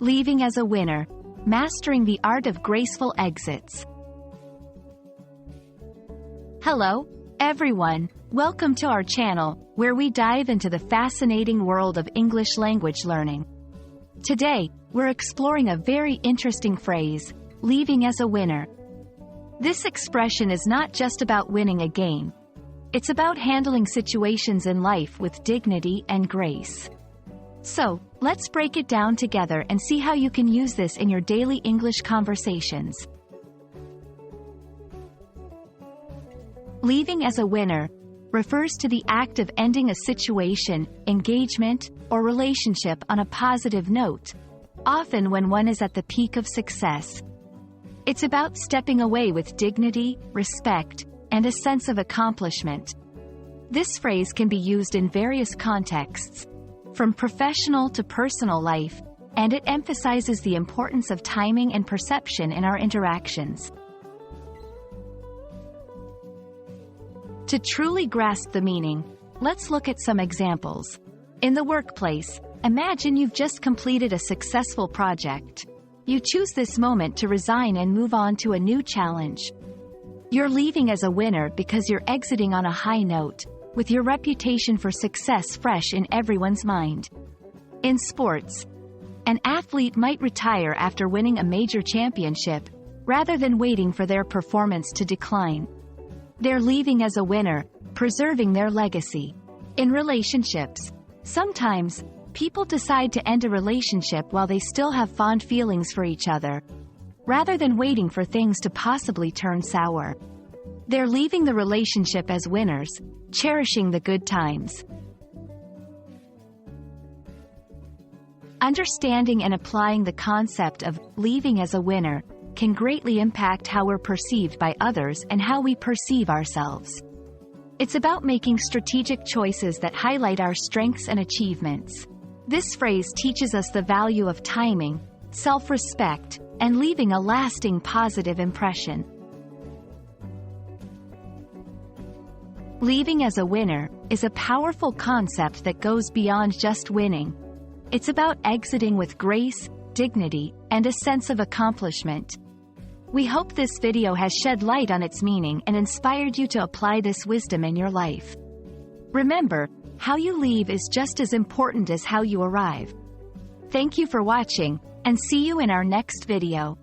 Leaving as a winner. Mastering the art of graceful exits. Hello, everyone. Welcome to our channel, where we dive into the fascinating world of English language learning. Today, we're exploring a very interesting phrase, leaving as a winner. This expression is not just about winning a game. It's about handling situations in life with dignity and grace. So, let's break it down together and see how you can use this in your daily English conversations. Leaving as a winner refers to the act of ending a situation, engagement, or relationship on a positive note, often when one is at the peak of success. It's about stepping away with dignity, respect, and a sense of accomplishment. This phrase can be used in various contexts, from professional to personal life, and it emphasizes the importance of timing and perception in our interactions. To truly grasp the meaning, let's look at some examples. In the workplace, imagine you've just completed a successful project. You choose this moment to resign and move on to a new challenge. You're leaving as a winner because you're exiting on a high note, with your reputation for success fresh in everyone's mind. In sports, an athlete might retire after winning a major championship, rather than waiting for their performance to decline. They're leaving as a winner, preserving their legacy. In relationships, sometimes, people decide to end a relationship while they still have fond feelings for each other, rather than waiting for things to possibly turn sour. They're leaving the relationship as winners, cherishing the good times. Understanding and applying the concept of leaving as a winner can greatly impact how we're perceived by others and how we perceive ourselves. It's about making strategic choices that highlight our strengths and achievements. This phrase teaches us the value of timing, self-respect, and leaving a lasting positive impression. Leaving as a winner is a powerful concept that goes beyond just winning. It's about exiting with grace, dignity, and a sense of accomplishment. We hope this video has shed light on its meaning and inspired you to apply this wisdom in your life. Remember, how you leave is just as important as how you arrive. Thank you for watching, and see you in our next video.